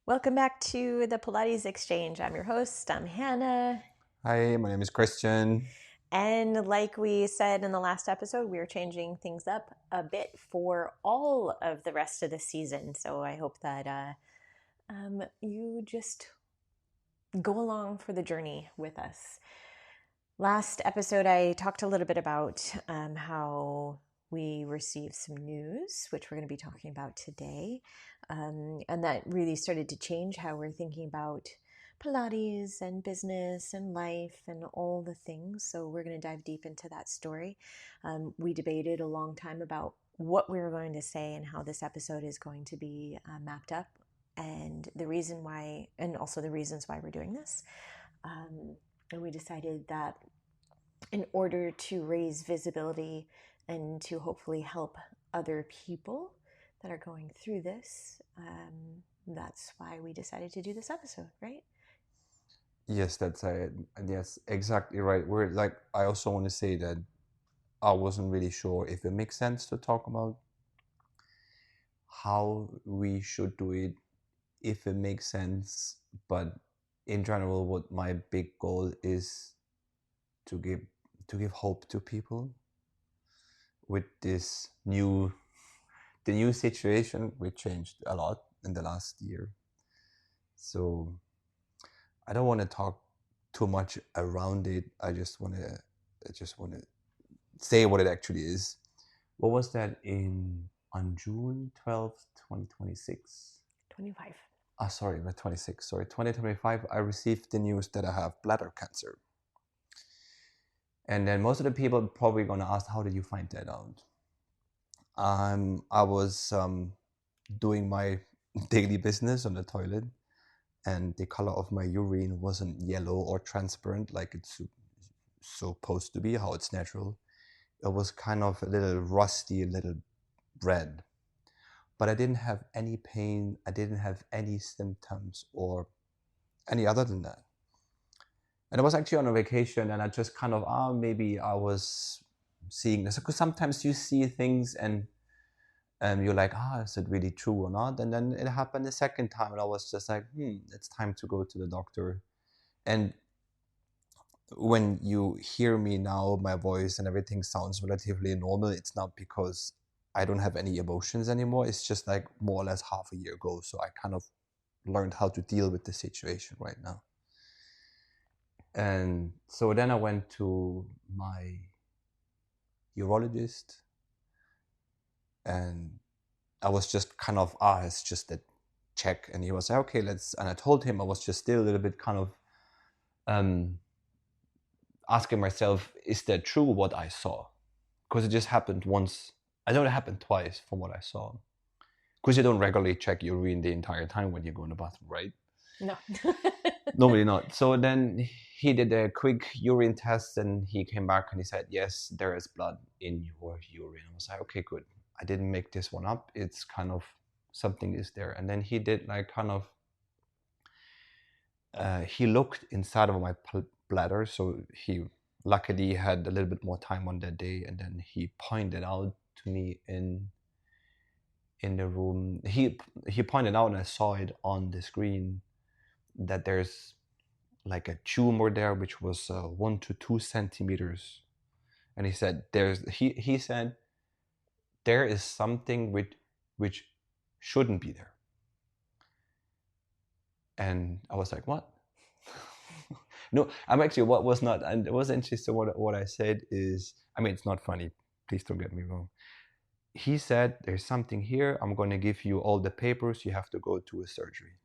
Welcome back to the Pilates Exchange. I'm your host, I'm Hannah. Hi, my name is Christian. And like we said in the last episode, we're changing things up a bit for all of the rest of the season. So I hope that you just go along for the journey with us. Last episode, I talked a little bit about how we received some news, which we're going to be talking about today. And that really started to change how we're thinking about Pilates and business and life and all the things. So we're going to dive deep into that story. We debated a long time about what we were going to say and how this episode is going to be mapped up, and the reason why, and also the reasons why we're doing this. And we decided that in order to raise visibility and to hopefully help other people that are going through this, that's why we decided to do this episode, right? Yes, yes, exactly right. I also want to say that I wasn't really sure if it makes sense to talk about how we should do it, if it makes sense. But in general, what my big goal is to give to give hope to people with the new situation. We changed a lot in the last year, so I don't want to talk too much around it. I just want to say what it actually is. What was that in on June 12th, 2026? 25. Sorry, not 26. Sorry, 2025. I received the news that I have bladder cancer. And then most of the people probably gonna ask, how did you find that out? I was doing my daily business on the toilet, and the color of my urine wasn't yellow or transparent like it's supposed to be, how it's natural. It was kind of a little rusty, a little red. But I didn't have any pain, I didn't have any symptoms or any other than that. And I was actually on a vacation, and I just kind of, maybe I was seeing this. Because sometimes you see things and you're like, is it really true or not? And then it happened the second time, and I was just like, it's time to go to the doctor. And when you hear me now, my voice and everything sounds relatively normal. It's not because I don't have any emotions anymore. It's just like more or less half a year ago. So I kind of learned how to deal with the situation right now. And so then I went to my urologist, and I was just kind of, it's just a check. And he was like, okay, and I told him I was just still a little bit kind of um, asking myself, is that true what I saw? Because it just happened once. I know it happened twice from what I saw. Because you don't regularly check your urine the entire time when you go in the bathroom, right? No. Normally not. So then he did a quick urine test, and he came back and he said, yes, there is blood in your urine. I was like, okay, good. I didn't make this one up. It's kind of something is there. And then he did like kind of, he looked inside of my bladder. So he luckily had a little bit more time on that day. And then he pointed out to me in the room. He pointed out, and I saw it on the screen, that there's like a tumor there, which was 1 to 2 centimeters. And he said he said there is something which shouldn't be there. And I was like, what? No, I'm actually, what was not, and it was interesting. What I said is, I mean, it's not funny. Please don't get me wrong. He said, there's something here. I'm going to give you all the papers. You have to go to a surgery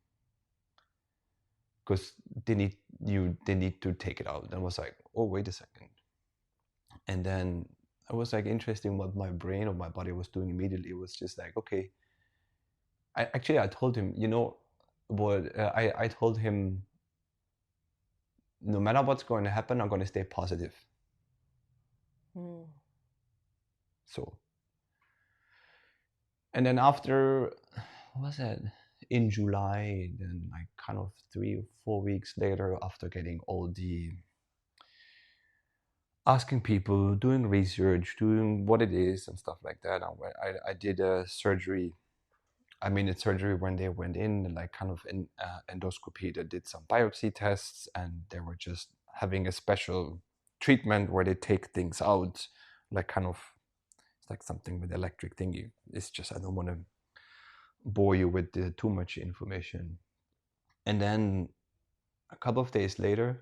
because they need to take it out. And I was like, oh, wait a second. And then it was like interesting what my brain or my body was doing immediately. It was just like, okay. I told him, what I told him, no matter what's going to happen, I'm going to stay positive. So, and then after, what was it? In July, then like kind of 3 or 4 weeks later, after getting all the asking people, doing research, doing what it is and stuff like that, I did a surgery I mean, it's surgery when they went in and like kind of in endoscopy. They did some biopsy tests, and they were just having a special treatment where they take things out, like kind of it's like something with electric thingy. It's just I don't want to bore you with too much information. And then a couple of days later,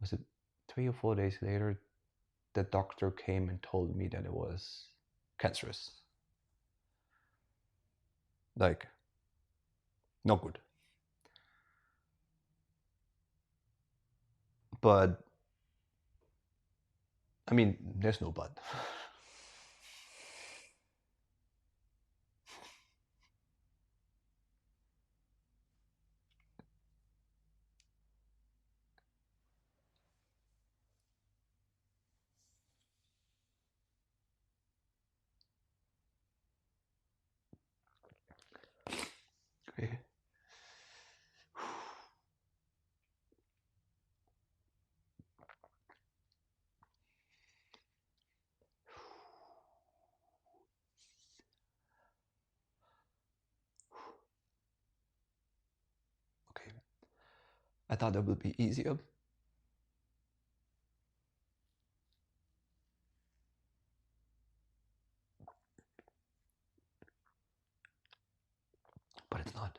was it 3 or 4 days later, the doctor came and told me that it was cancerous. Like, not good. But I mean, there's no but. Okay. Okay. I thought that would be easier. But it's not.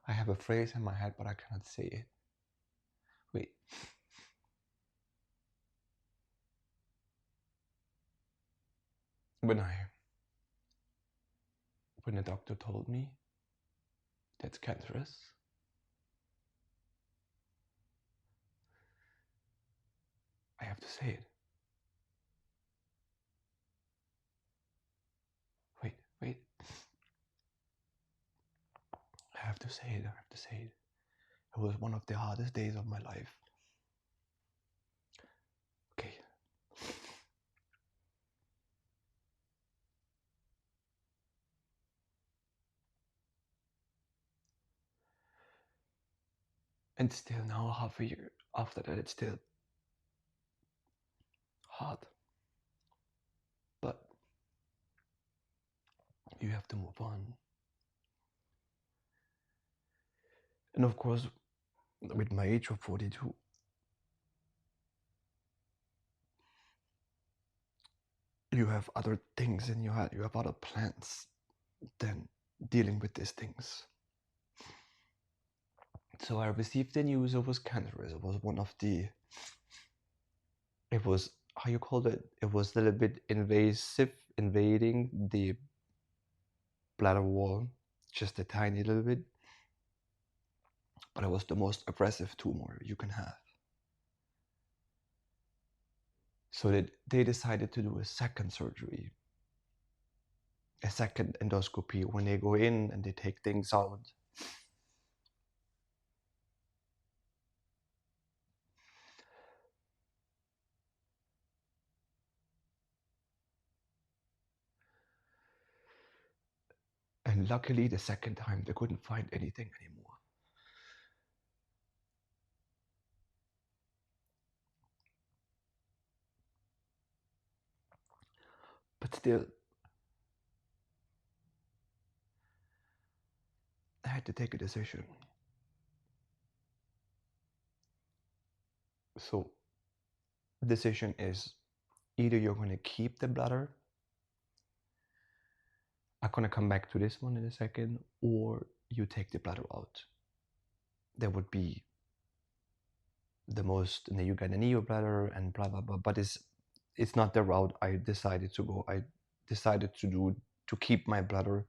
I have a phrase in my head, but I cannot say it. Wait. When the doctor told me that's cancerous, I have to say it. Wait. I have to say it. I have to say it. It was one of the hardest days of my life. Okay. And still now, half a year after that, it's still hard. But you have to move on. And of course, with my age of 42, you have other things in your head, you have other plans than dealing with these things. So I received the news it was cancerous. It was one of the, it was, how you called it? It was a little bit invasive, invading the bladder wall, just a tiny little bit. But it was the most aggressive tumor you can have. So that they decided to do a second surgery, a second endoscopy when they go in and they take things out. And luckily, the second time, they couldn't find anything anymore. But still, I had to take a decision. So, the decision is either you're going to keep the bladder, I'm going to come back to this one in a second, or you take the bladder out. That would be the most, and then you get a neo bladder and blah blah blah. But it's not the route I decided to go. I decided to keep my bladder,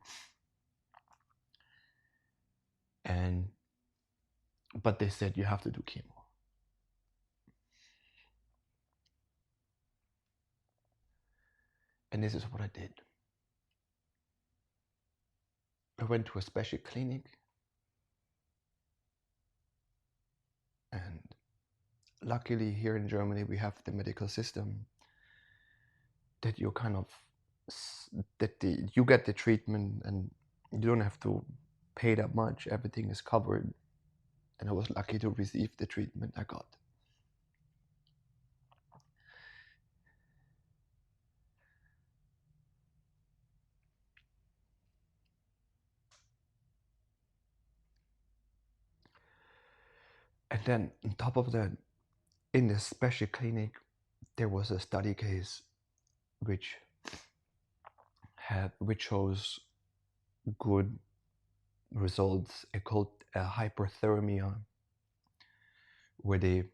and but they said you have to do chemo. And this is what I did. I went to a special clinic, and luckily here in Germany we have the medical system that you're kind of that you get the treatment and you don't have to pay that much. Everything is covered, and I was lucky to receive the treatment I got. And then on top of that, in the special clinic, there was a study case which shows good results. It called hyperthermia, where they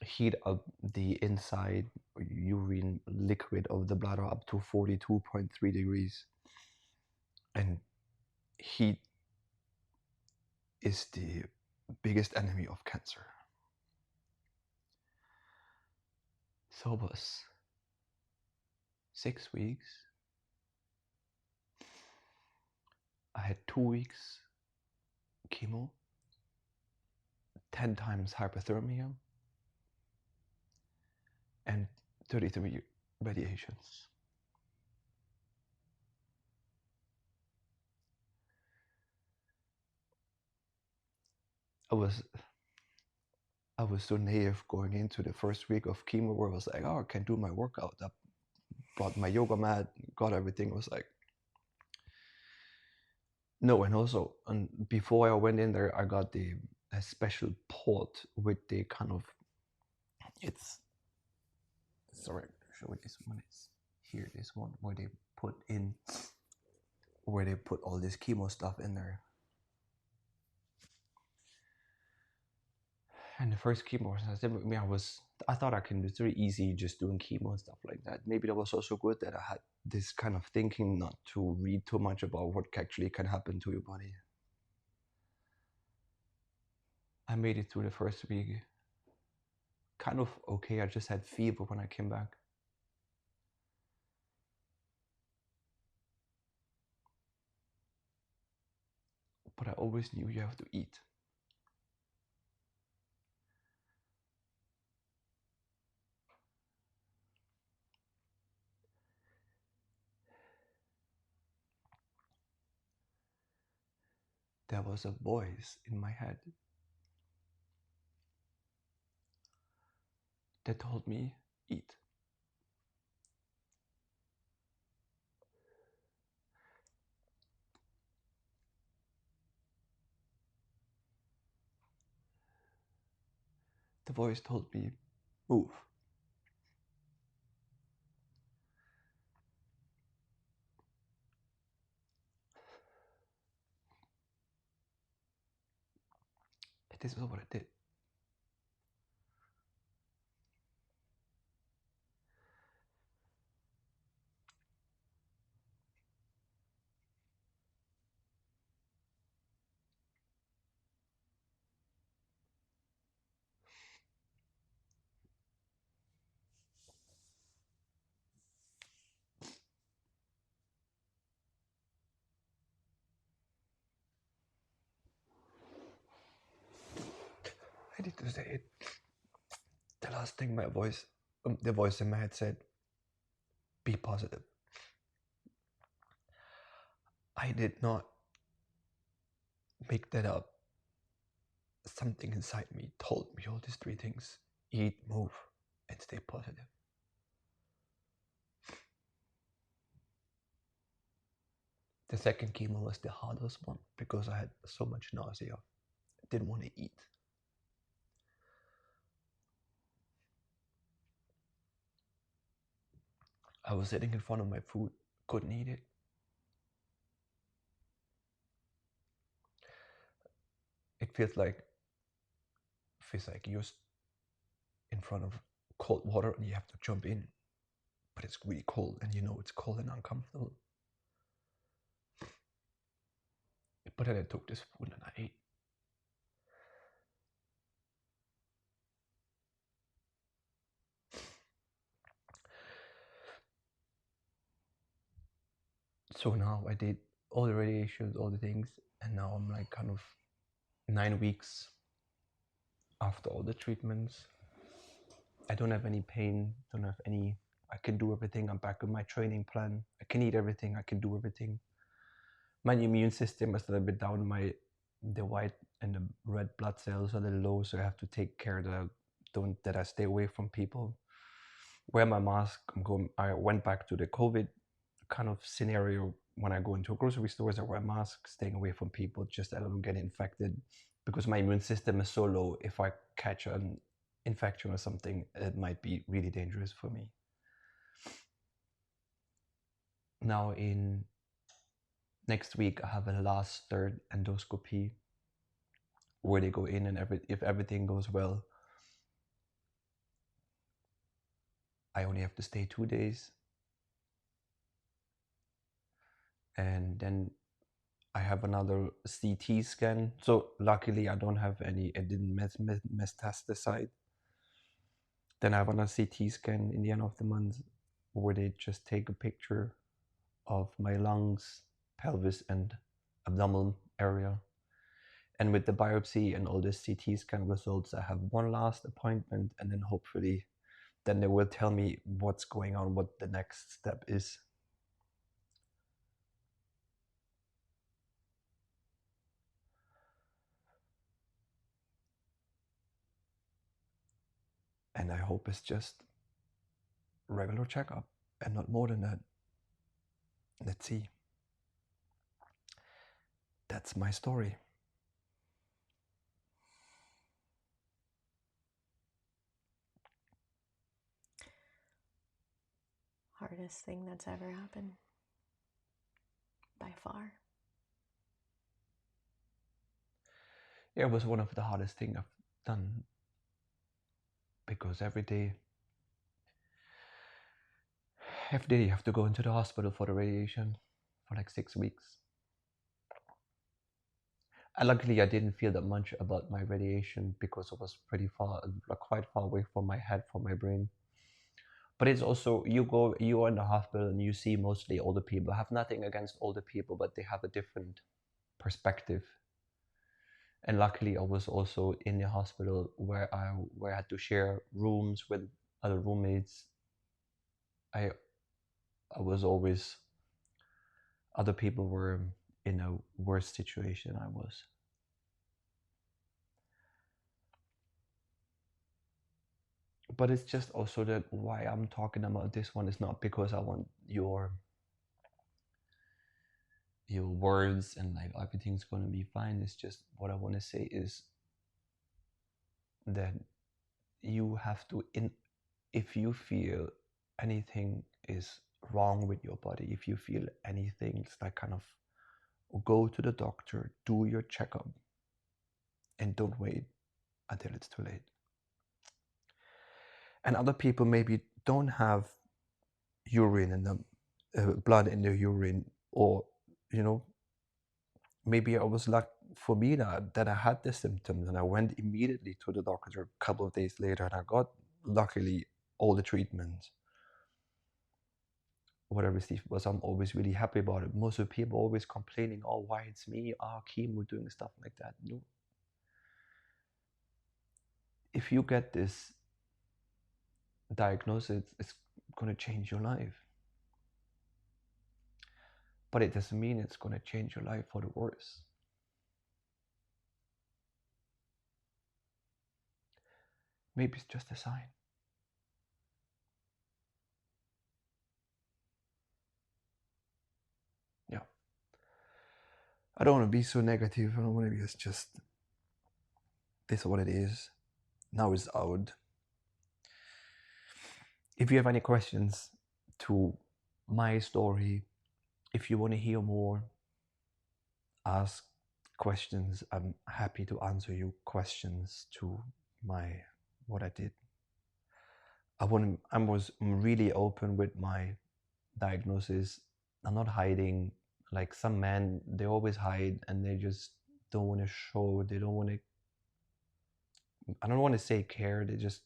heat up the inside urine liquid of the bladder up to 42.3 degrees. And heat is the biggest enemy of cancer. So it was 6 weeks. I had 2 weeks chemo, 10 times hyperthermia, and 33 radiations. I was so naive going into the first week of chemo, where I was like, oh, I can do my workout. I brought my yoga mat, got everything. I was like, no. And also, before I went in there, I got a special pot with the kind of, it's, sorry, show you this one. It's here, this one, where they put all this chemo stuff in there. And the first chemo, I thought I can do it very easy just doing chemo and stuff like that. Maybe that was also good that I had this kind of thinking not to read too much about what actually can happen to your body. I made it through the first week. Kind of okay, I just had fever when I came back. But I always knew you have to eat. There was a voice in my head that told me, eat. The voice told me, move. And this is what I did. I need to say it. The last thing the voice in my head said, be positive. I did not make that up. Something inside me told me all these 3 things: eat, move, and stay positive. The second chemo was the hardest one because I had so much nausea. I didn't want to eat. I was sitting in front of my food, couldn't eat it. It feels like you're in front of cold water and you have to jump in, but it's really cold and you know it's cold and uncomfortable. But then I took this food and I ate. So now I did all the radiations, all the things, and now I'm like kind of 9 weeks after all the treatments. I don't have any pain, don't have any I can do everything. I'm back on my training plan. I can eat everything. I can do everything. My immune system is a little bit down. The white and the red blood cells are a little low, so I have to take care that I stay away from people. Wear my mask. I went back to the COVID kind of scenario. When I go into grocery stores, I wear a mask, staying away from people, just that I don't get infected. Because my immune system is so low, if I catch an infection or something, it might be really dangerous for me. Now in next week, I have a last third endoscopy where they go in and if everything goes well, I only have to stay 2 days. And then I have another CT scan. So luckily I don't have any, it didn't metastasize. Then I have another CT scan in the end of the month where they just take a picture of my lungs, pelvis, and abdominal area. And with the biopsy and all the CT scan results, I have one last appointment, and then hopefully then they will tell me what's going on, what the next step is. And I hope it's just regular checkup and not more than that. Let's see. That's my story. Hardest thing that's ever happened. By far. Yeah, it was one of the hardest things I've done because every day you have to go into the hospital for the radiation for like 6 weeks. And luckily, I didn't feel that much about my radiation because it was quite far away from my head, from my brain. But it's also you're in the hospital and you see mostly older people. I have nothing against older people, but they have a different perspective. And luckily, I was also in the hospital where I had to share rooms with other roommates. I was always other people were in a worse situation I was. But it's just also that why I'm talking about this one is not because I want your words and like everything's gonna be fine. It's just what I want to say is that you have to if you feel anything is wrong with your body, if you feel anything, it's like kind of go to the doctor, do your checkup, and don't wait until it's too late. And other people maybe don't have urine in the blood in their urine, or maybe I was lucky for me that I had the symptoms and I went immediately to the doctor a couple of days later and I got luckily all the treatments. What I received was I'm always really happy about it. Most of the people always complaining, oh, why it's me, chemo, doing stuff like that. No. If you get this diagnosis, it's going to change your life. But it doesn't mean it's going to change your life for the worse. Maybe it's just a sign. Yeah. I don't want to be so negative. I don't want to be, it's just, this is what it is. Now it's out. If you have any questions to my story, if you want to hear more, ask questions. I'm happy to answer your questions to what I did. I was really open with my diagnosis. I'm not hiding. Like some men, they always hide and they just don't want to show. They don't want to. I don't want to say care. They just,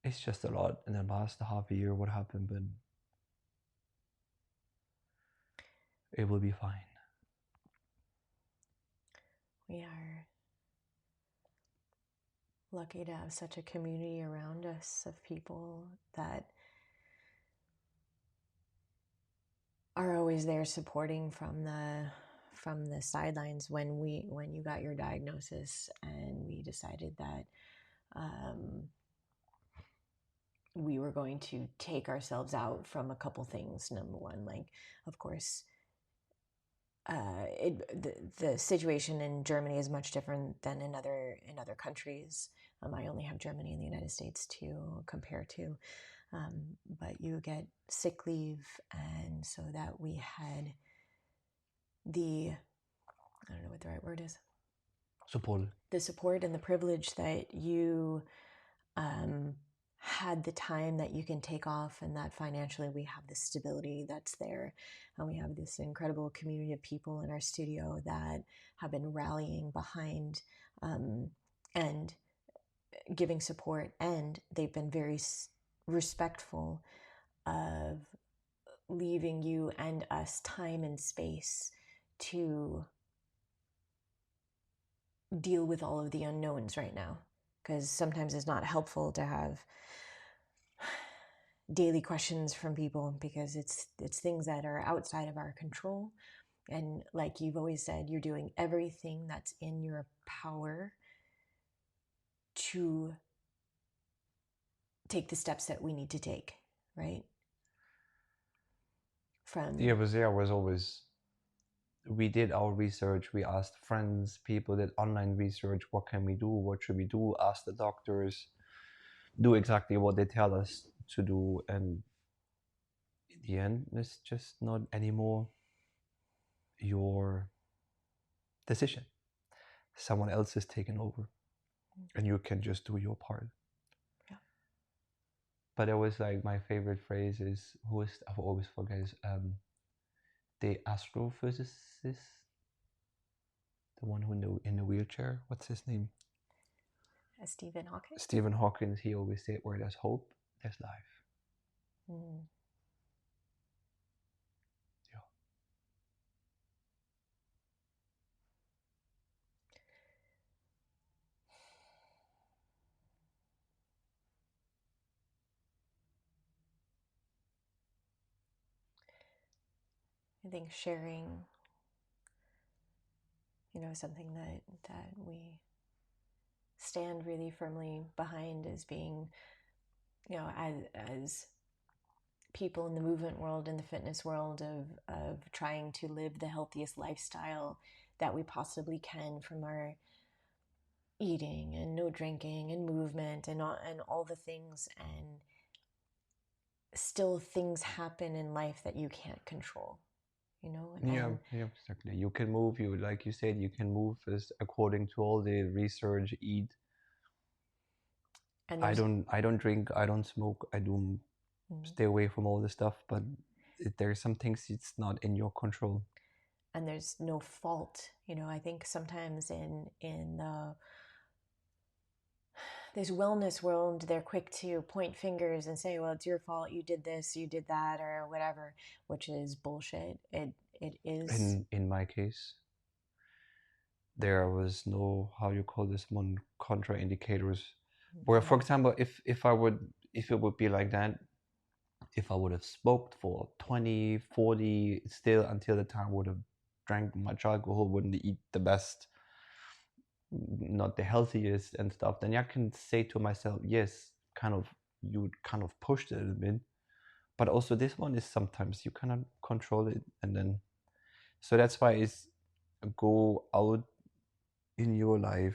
it's just a lot. And then last half a year, what happened, but it will be fine. We are lucky to have such a community around us of people that are always there supporting from the sidelines when you got your diagnosis, and we decided that we were going to take ourselves out from a couple things. Number one, like, of course, the situation in Germany is much different than in other countries. I only have Germany and the United States to compare to, but you get sick leave, and so that we had I don't know what the right word is, the support and the privilege that you had the time that you can take off, and that financially we have the stability that's there, and we have this incredible community of people in our studio that have been rallying behind and giving support, and they've been very respectful of leaving you and us time and space to deal with all of the unknowns right now, because sometimes it's not helpful to have daily questions from people, because it's things that are outside of our control. And like you've always said, you're doing everything that's in your power to take the steps that we need to take, right? We did our research. We asked friends, people did online research. What can we do? What should we do? Ask the doctors. Do exactly what they tell us to do. And in the end, it's just not anymore your decision. Someone else is taking over, and you can just do your part. Yeah. But it was like, my favorite phrase is, I always forget, is the astrophysicist, the one who in the wheelchair. What's his name? Stephen Hawking. Stephen Hawking. He always said, where there's hope, there's life. Yeah. I think sharing, something that we stand really firmly behind as being, as people in the movement world, in the fitness world, of trying to live the healthiest lifestyle that we possibly can, from our eating and no drinking and movement and all the things. And still things happen in life that you can't control, Yeah, exactly. You can move, like you said, you can move as according to all the research, eat. And I don't drink, I don't smoke, I do stay away from all this stuff, but there are some things it's not in your control. And there's no fault. I think sometimes in this wellness world, they're quick to point fingers and say, well, it's your fault, you did this, you did that, or whatever, which is bullshit. It is. In my case, there was no, how you call this one, contraindicators. Where, for example, if it would be like that, if I would have smoked for 20, 40, still until the time would have drank much alcohol, wouldn't eat the best, not the healthiest and stuff, then I can say to myself, yes, you kind of pushed it a bit. But also this one is sometimes you cannot control it. And then, so that's why it's go out in your life,